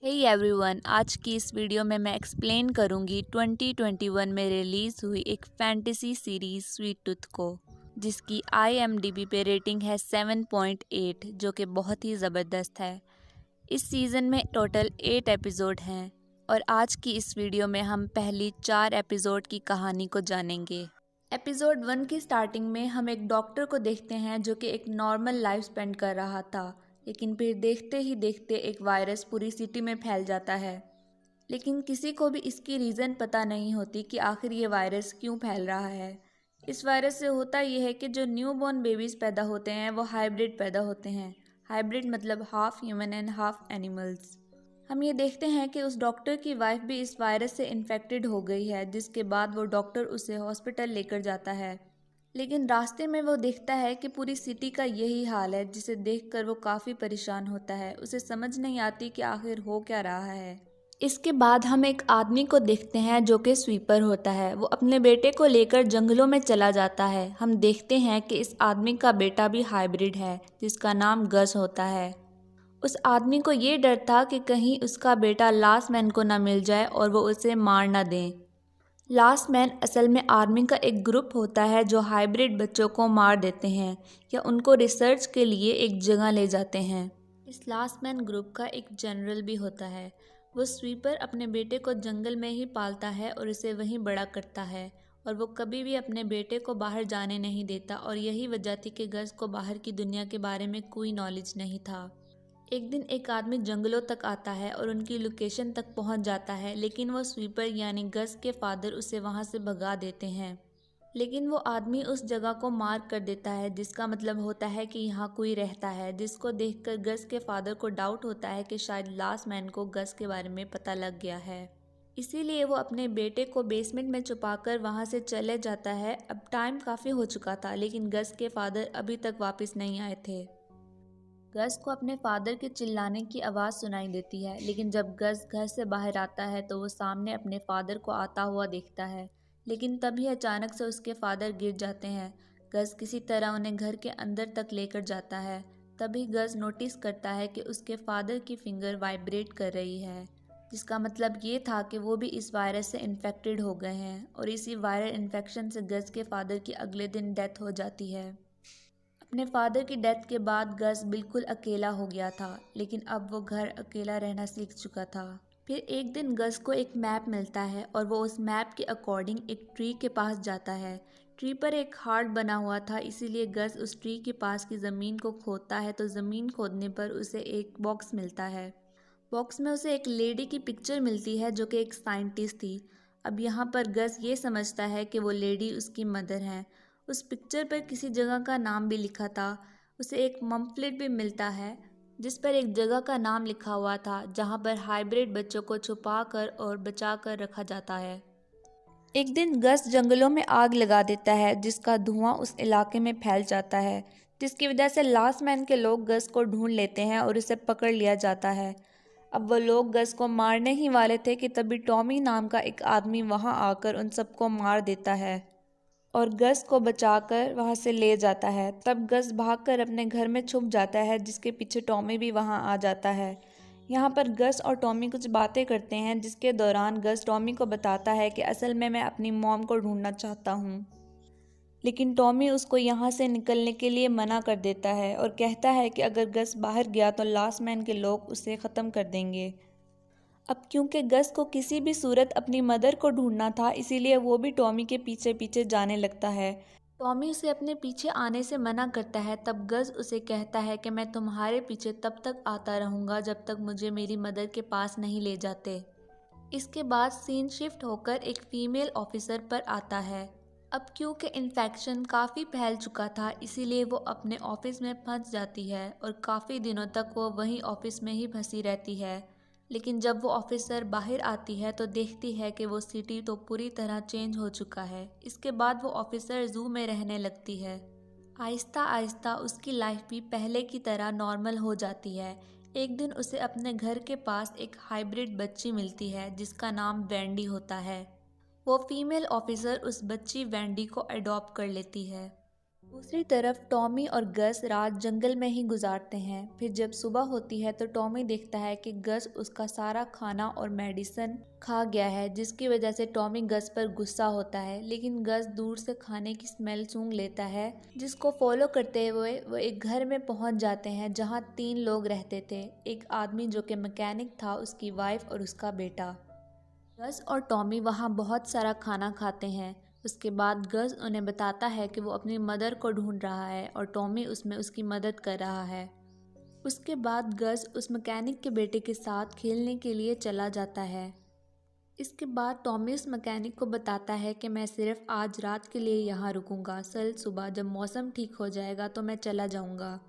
Hey everyone, आज की इस वीडियो में मैं एक्सप्लेन करूंगी 2021 में रिलीज़ हुई एक फैंटेसी सीरीज़ स्वीट टूथ को, जिसकी IMDb पे रेटिंग है 7.8, जो कि बहुत ही ज़बरदस्त है। इस सीज़न में टोटल 8 एपिसोड हैं और आज की इस वीडियो में हम पहली 4 एपिसोड की कहानी को जानेंगे। एपिसोड 1 की स्टार्टिंग में हम एक डॉक्टर को देखते हैं जो कि एक नॉर्मल लाइफ स्पेंड कर रहा था, लेकिन फिर देखते ही देखते एक वायरस पूरी सिटी में फैल जाता है। लेकिन किसी को भी इसकी रीज़न पता नहीं होती कि आखिर ये वायरस क्यों फैल रहा है। इस वायरस से होता यह है कि जो न्यूबॉर्न बेबीज़ पैदा होते हैं वो हाइब्रिड पैदा होते हैं। हाइब्रिड मतलब half human and half animals. हम ये देखते हैं कि उस डॉक्टर की वाइफ भी इस वायरस से इन्फेक्टेड हो गई है, जिसके बाद वो डॉक्टर उसे हॉस्पिटल लेकर जाता है। लेकिन रास्ते में वो देखता है कि पूरी सिटी का यही हाल है, जिसे देखकर वो काफ़ी परेशान होता है। उसे समझ नहीं आती कि आखिर हो क्या रहा है। इसके बाद हम एक आदमी को देखते हैं जो कि स्वीपर होता है। वो अपने बेटे को लेकर जंगलों में चला जाता है। हम देखते हैं कि इस आदमी का बेटा भी हाइब्रिड है, जिसका नाम गज होता है। उस आदमी को ये डर था कि कहीं उसका बेटा लास्ट मैन को ना मिल जाए और वो उसे मार ना दें। लास्ट मैन असल में आर्मी का एक ग्रुप होता है जो हाइब्रिड बच्चों को मार देते हैं या उनको रिसर्च के लिए एक जगह ले जाते हैं। इस लास्ट मैन ग्रुप का एक जनरल भी होता है। वो स्वीपर अपने बेटे को जंगल में ही पालता है और इसे वहीं बड़ा करता है, और वो कभी भी अपने बेटे को बाहर जाने नहीं देता, और यही वजह थी कि गज को बाहर की दुनिया के बारे में कोई नॉलेज नहीं था। एक दिन एक आदमी जंगलों तक आता है और उनकी लोकेशन तक पहुंच जाता है, लेकिन वो स्वीपर यानी गज के फादर उसे वहां से भगा देते हैं। लेकिन वो आदमी उस जगह को मार्क कर देता है, जिसका मतलब होता है कि यहाँ कोई रहता है, जिसको देखकर गज के फादर को डाउट होता है कि शायद लास्ट मैन को गज के बारे में पता लग गया है। इसीलिए वो अपने बेटे को बेसमेंट में छुपाकर वहाँ से चले जाता है। अब टाइम काफ़ी हो चुका था, लेकिन गज के फादर अभी तक वापस नहीं आए थे। गज को अपने फादर के चिल्लाने की आवाज़ सुनाई देती है, लेकिन जब गज घर से बाहर आता है तो वो सामने अपने फादर को आता हुआ देखता है। लेकिन तभी अचानक से उसके फादर गिर जाते हैं। गज किसी तरह उन्हें घर के अंदर तक लेकर जाता है। तभी गज नोटिस करता है कि उसके फादर की फिंगर वाइब्रेट कर रही है, जिसका मतलब ये था कि वो भी इस वायरस से इन्फेक्टेड हो गए हैं, और इसी वायरल इन्फेक्शन से गज के फादर की अगले दिन डेथ हो जाती है। अपने फादर की डेथ के बाद गज बिल्कुल अकेला हो गया था, लेकिन अब वो घर अकेला रहना सीख चुका था। फिर एक दिन गज को एक मैप मिलता है और वो उस मैप के अकॉर्डिंग एक ट्री के पास जाता है। ट्री पर एक हार्ट बना हुआ था, इसीलिए गज उस ट्री के पास की ज़मीन को खोदता है, तो ज़मीन खोदने पर उसे एक बॉक्स मिलता है। बॉक्स में उसे एक लेडी की पिक्चर मिलती है जो कि एक साइंटिस्ट थी। अब यहाँ पर गज ये समझता है कि वो लेडी उसकी मदर है। उस पिक्चर पर किसी जगह का नाम भी लिखा था। उसे एक पम्फलेट भी मिलता है जिस पर एक जगह का नाम लिखा हुआ था, जहाँ पर हाइब्रिड बच्चों को छुपा कर और बचा कर रखा जाता है। एक दिन गज जंगलों में आग लगा देता है, जिसका धुआं उस इलाके में फैल जाता है, जिसकी वजह से लास्ट मैन के लोग गज को ढूंढ लेते हैं और उसे पकड़ लिया जाता है। अब वो लोग गज को मारने ही वाले थे कि तभी टॉमी नाम का एक आदमी वहां आकर उन सबको मार देता है और गज को बचाकर वहां से ले जाता है। तब गज भागकर अपने घर में छुप जाता है, जिसके पीछे टॉमी भी वहां आ जाता है। यहाँ पर गज और टॉमी कुछ बातें करते हैं, जिसके दौरान गज टॉमी को बताता है कि असल में मैं अपनी मॉम को ढूंढना चाहता हूँ। लेकिन टॉमी उसको यहाँ से निकलने के लिए मना कर देता है और कहता है कि अगर गज बाहर गया तो लास्ट मैन के लोग उसे ख़त्म कर देंगे। अब क्योंकि गज को किसी भी सूरत अपनी मदर को ढूंढना था, इसीलिए वो भी टॉमी के पीछे पीछे जाने लगता है। टॉमी उसे अपने पीछे आने से मना करता है। तब गज उसे कहता है कि मैं तुम्हारे पीछे तब तक आता रहूँगा जब तक मुझे मेरी मदर के पास नहीं ले जाते। इसके बाद सीन शिफ्ट होकर एक फीमेल ऑफिसर पर आता है। अब क्योंकि इन्फेक्शन काफ़ी फैल चुका था, इसीलिए वो अपने ऑफिस में फंस जाती है और काफ़ी दिनों तक वो वहीं ऑफिस में ही फंसी रहती है। लेकिन जब वो ऑफिसर बाहर आती है तो देखती है कि वो सिटी तो पूरी तरह चेंज हो चुका है। इसके बाद वो ऑफिसर जू में रहने लगती है। आहिस्ता आहिस्ता उसकी लाइफ भी पहले की तरह नॉर्मल हो जाती है। एक दिन उसे अपने घर के पास एक हाइब्रिड बच्ची मिलती है, जिसका नाम वेंडी होता है। वो फीमेल ऑफिसर उस बच्ची वेंडी को अडॉप्ट कर लेती है। दूसरी तरफ टॉमी और गस रात जंगल में ही गुजारते हैं। फिर जब सुबह होती है तो टॉमी देखता है कि गस उसका सारा खाना और मेडिसिन खा गया है, जिसकी वजह से टॉमी गस पर गुस्सा होता है। लेकिन गस दूर से खाने की स्मेल सूंघ लेता है, जिसको फॉलो करते हुए वो एक घर में पहुंच जाते हैं जहां 3 लोग रहते थे। एक आदमी जो कि मैकेनिक था, उसकी वाइफ और उसका बेटा। गस और टॉमी वहाँ बहुत सारा खाना खाते हैं। उसके बाद गस उन्हें बताता है कि वो अपनी मदर को ढूंढ रहा है और टॉमी उसमें उसकी मदद कर रहा है। उसके बाद गस उस मैकेनिक के बेटे के साथ खेलने के लिए चला जाता है। इसके बाद टॉमी उस मैकेनिक को बताता है कि मैं सिर्फ आज रात के लिए यहाँ रुकूंगा, कल सुबह जब मौसम ठीक हो जाएगा तो मैं चला जाऊँगा।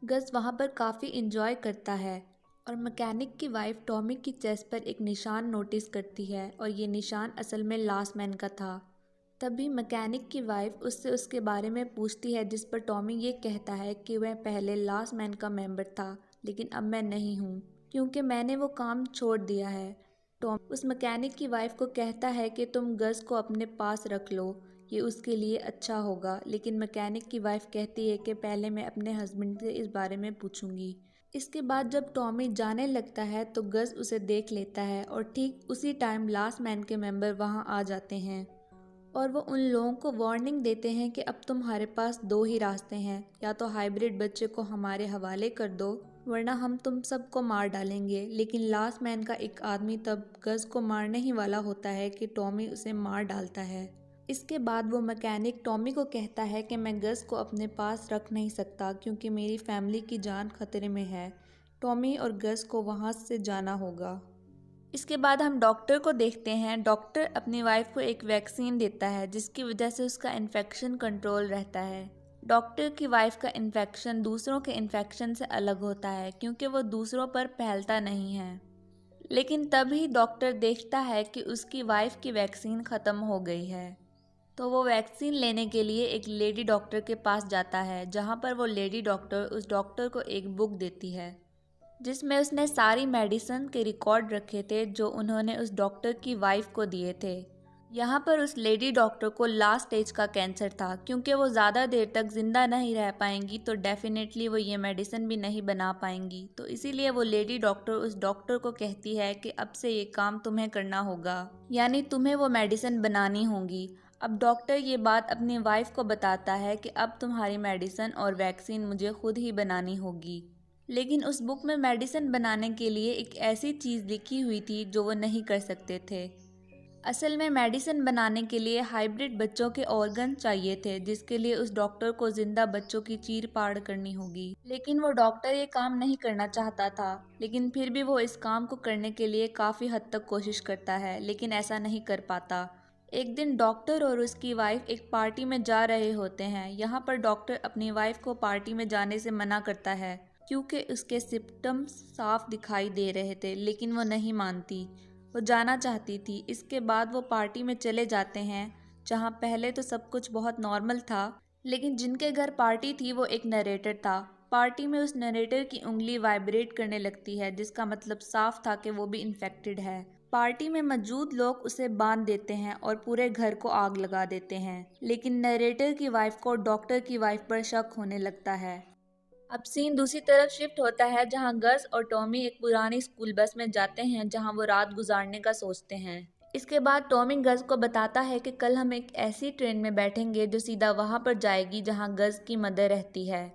गस वहाँ पर काफ़ी इंजॉय करता है और मैकेनिक की वाइफ टॉमी की चेस्ट पर एक निशान नोटिस करती है और ये निशान असल में लास्ट मैन का था। तभी मैकेनिक की वाइफ उससे उसके बारे में पूछती है, जिस पर टॉमी ये कहता है कि वह पहले लास्ट मैन का मेंबर था, लेकिन अब मैं नहीं हूँ क्योंकि मैंने वो काम छोड़ दिया है। टॉम उस मैकेनिक की वाइफ को कहता है कि तुम गस को अपने पास रख लो, ये उसके लिए अच्छा होगा। लेकिन मैकेनिक की वाइफ कहती है कि पहले मैं अपने हस्बैंड से इस बारे में पूछूंगी। इसके बाद जब टॉमी जाने लगता है तो गस उसे देख लेता है और ठीक उसी टाइम लास्ट मैन के मेंबर वहां आ जाते हैं और वो उन लोगों को वार्निंग देते हैं कि अब तुम्हारे पास 2 ही रास्ते हैं, या तो हाइब्रिड बच्चे को हमारे हवाले कर दो वरना हम तुम सबको मार डालेंगे। लेकिन लास्ट मैन का एक आदमी तब गस को मारने ही वाला होता है कि टॉमी उसे मार डालता है। इसके बाद वो मैकेनिक टॉमी को कहता है कि मैं गस को अपने पास रख नहीं सकता क्योंकि मेरी फैमिली की जान खतरे में है। टॉमी और गस को वहाँ से जाना होगा। इसके बाद हम डॉक्टर को देखते हैं। डॉक्टर अपनी वाइफ को एक वैक्सीन देता है जिसकी वजह से उसका इन्फेक्शन कंट्रोल रहता है। डॉक्टर की वाइफ का इन्फेक्शन दूसरों के इन्फेक्शन से अलग होता है क्योंकि वो दूसरों पर फैलता नहीं है। लेकिन तभी डॉक्टर देखता है कि उसकी वाइफ की वैक्सीन ख़त्म हो गई है, तो वो वैक्सीन लेने के लिए एक लेडी डॉक्टर के पास जाता है, जहाँ पर वो लेडी डॉक्टर उस डॉक्टर को एक बुक देती है जिसमें उसने सारी मेडिसिन के रिकॉर्ड रखे थे जो उन्होंने उस डॉक्टर की वाइफ को दिए थे। यहाँ पर उस लेडी डॉक्टर को लास्ट स्टेज का कैंसर था, क्योंकि वो ज़्यादा देर तक ज़िंदा नहीं रह पाएंगी तो डेफिनेटली वो ये मेडिसिन भी नहीं बना पाएंगी। तो इसीलिए वो लेडी डॉक्टर उस डॉक्टर को कहती है कि अब से ये काम तुम्हें करना होगा, यानी तुम्हें वो मेडिसिन बनानी होगी। अब डॉक्टर ये बात अपनी वाइफ को बताता है कि अब तुम्हारी मेडिसिन और वैक्सीन मुझे खुद ही बनानी होगी। लेकिन उस बुक में मेडिसिन बनाने के लिए एक ऐसी चीज़ लिखी हुई थी जो वो नहीं कर सकते थे। असल में मेडिसिन बनाने के लिए हाइब्रिड बच्चों के ऑर्गन चाहिए थे, जिसके लिए उस डॉक्टर को जिंदा बच्चों की चीर फाड़ करनी होगी। लेकिन वो डॉक्टर ये काम नहीं करना चाहता था, लेकिन फिर भी वो इस काम को करने के लिए काफ़ी हद तक कोशिश करता है, लेकिन ऐसा नहीं कर पाता। एक दिन डॉक्टर और उसकी वाइफ एक पार्टी में जा रहे होते हैं। यहाँ पर डॉक्टर अपनी वाइफ को पार्टी में जाने से मना करता है क्योंकि उसके सिम्पटम्स साफ दिखाई दे रहे थे, लेकिन वो नहीं मानती, वो जाना चाहती थी। इसके बाद वो पार्टी में चले जाते हैं जहाँ पहले तो सब कुछ बहुत नॉर्मल था, लेकिन जिनके घर पार्टी थी वो एक नरेटर था। पार्टी में उस नरेटर की उंगली वाइब्रेट करने लगती है, जिसका मतलब साफ था कि वो भी इन्फेक्टेड है। पार्टी में मौजूद लोग उसे बांध देते हैं और पूरे घर को आग लगा देते हैं, लेकिन नरेटर की वाइफ को डॉक्टर की वाइफ पर शक होने लगता है। अब सीन दूसरी तरफ शिफ्ट होता है जहां गस और टॉमी एक पुरानी स्कूल बस में जाते हैं जहां वो रात गुजारने का सोचते हैं। इसके बाद टॉमी गस को बताता है कि कल हम एक ऐसी ट्रेन में बैठेंगे जो सीधा वहां पर जाएगी जहां गस की मदर रहती है।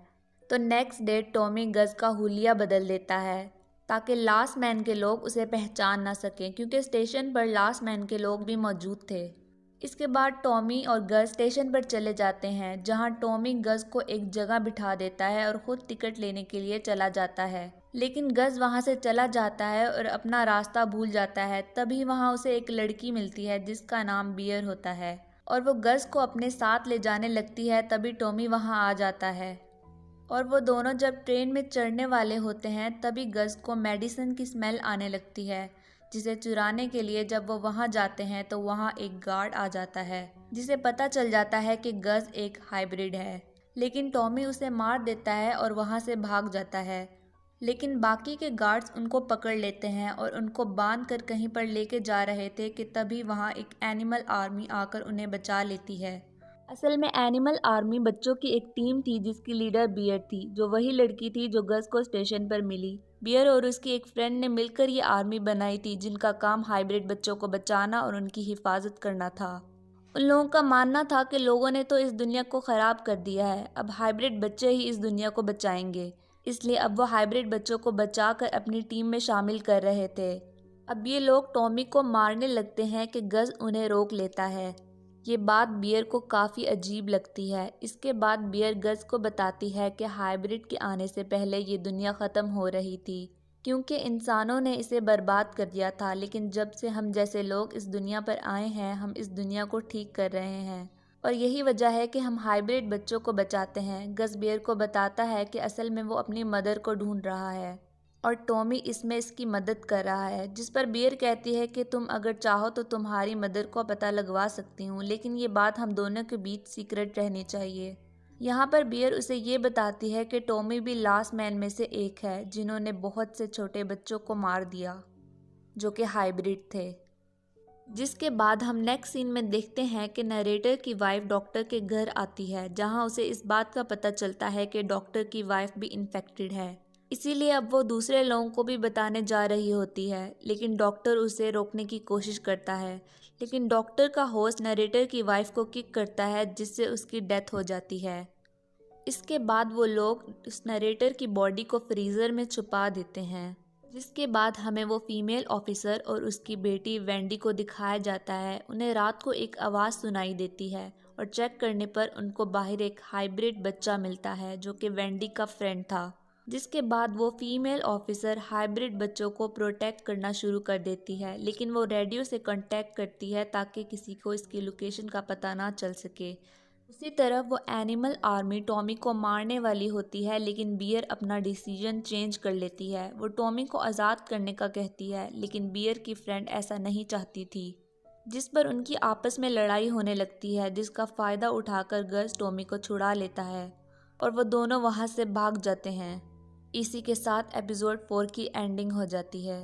तो नेक्स्ट डे टॉमी गस का हुलिया बदल देता है ताकि लास्ट मैन के लोग उसे पहचान ना सकें, क्योंकि स्टेशन पर लास्ट मैन के लोग भी मौजूद थे। इसके बाद टॉमी और गस स्टेशन पर चले जाते हैं जहां टॉमी गस को एक जगह बिठा देता है और खुद टिकट लेने के लिए चला जाता है। लेकिन गस वहां से चला जाता है और अपना रास्ता भूल जाता है। तभी वहां उसे एक लड़की मिलती है जिसका नाम बियर होता है और वो गस को अपने साथ ले जाने लगती है। तभी टॉमी वहां आ जाता है और वो दोनों जब ट्रेन में चढ़ने वाले होते हैं तभी गस को मेडिसिन की स्मेल आने लगती है, जिसे चुराने के लिए जब वो वहाँ जाते हैं तो वहाँ एक गार्ड आ जाता है जिसे पता चल जाता है कि गस एक हाइब्रिड है। लेकिन टॉमी उसे मार देता है और वहाँ से भाग जाता है। लेकिन बाकी के गार्ड्स उनको पकड़ लेते हैं और उनको बांध कर कहीं पर लेके जा रहे थे कि तभी वहाँ एक एनिमल आर्मी आकर उन्हें बचा लेती है असल में एनिमल आर्मी बच्चों की एक टीम थी जिसकी लीडर बियर थी, जो वही लड़की थी जो गज को स्टेशन पर मिली। बियर और उसकी एक फ्रेंड ने मिलकर ये आर्मी बनाई थी जिनका काम हाइब्रिड बच्चों को बचाना और उनकी हिफाजत करना था। उन लोगों का मानना था कि लोगों ने तो इस दुनिया को ख़राब कर दिया है, अब हाइब्रिड बच्चे ही इस दुनिया को बचाएंगे। इसलिए अब वो हाइब्रिड बच्चों को बचाकर अपनी टीम में शामिल कर रहे थे। अब ये लोग टॉमी को मारने लगते हैं कि गज उन्हें रोक लेता है। ये बात बियर को काफ़ी अजीब लगती है। इसके बाद बियर गज को बताती है कि हाइब्रिड के आने से पहले ये दुनिया ख़त्म हो रही थी, क्योंकि इंसानों ने इसे बर्बाद कर दिया था, लेकिन जब से हम जैसे लोग इस दुनिया पर आए हैं हम इस दुनिया को ठीक कर रहे हैं और यही वजह है कि हम हाइब्रिड बच्चों को बचाते हैं। गज बियर को बताता है कि असल में वो अपनी मदर को ढूंढ रहा है और टॉमी इसमें इसकी मदद कर रहा है, जिस पर बियर कहती है कि तुम अगर चाहो तो तुम्हारी मदर को पता लगवा सकती हूँ, लेकिन ये बात हम दोनों के बीच सीक्रेट रहनी चाहिए। यहाँ पर बियर उसे ये बताती है कि टॉमी भी लास्ट मैन में से एक है जिन्होंने बहुत से छोटे बच्चों को मार दिया जो कि हाइब्रिड थे। जिसके बाद हम नेक्स्ट सीन में देखते हैं कि नरेटर की वाइफ डॉक्टर के घर आती है, जहाँ उसे इस बात का पता चलता है कि डॉक्टर की वाइफ भी इन्फेक्टेड है। इसीलिए अब वो दूसरे लोगों को भी बताने जा रही होती है, लेकिन डॉक्टर उसे रोकने की कोशिश करता है। लेकिन डॉक्टर का होस्ट नरेटर की वाइफ को किक करता है जिससे उसकी डेथ हो जाती है। इसके बाद वो लोग उस नरेटर की बॉडी को फ्रीज़र में छुपा देते हैं। जिसके बाद हमें वो फीमेल ऑफिसर और उसकी बेटी वेंडी को दिखाया जाता है। उन्हें रात को एक आवाज़ सुनाई देती है और चेक करने पर उनको बाहर एक हाइब्रिड बच्चा मिलता है जो कि वेंडी का फ्रेंड था। जिसके बाद वो फीमेल ऑफिसर हाइब्रिड बच्चों को प्रोटेक्ट करना शुरू कर देती है, लेकिन वो रेडियो से कांटेक्ट करती है ताकि किसी को इसकी लोकेशन का पता ना चल सके। उसी तरह वो एनिमल आर्मी टॉमी को मारने वाली होती है, लेकिन बियर अपना डिसीजन चेंज कर लेती है। वो टॉमी को आज़ाद करने का कहती है, लेकिन बियर की फ्रेंड ऐसा नहीं चाहती थी, जिस पर उनकी आपस में लड़ाई होने लगती है, जिसका फ़ायदा उठाकर गज टॉमी को छुड़ा लेता है और वो दोनों वहाँ से भाग जाते हैं। इसी के साथ एपिसोड 4 की एंडिंग हो जाती है।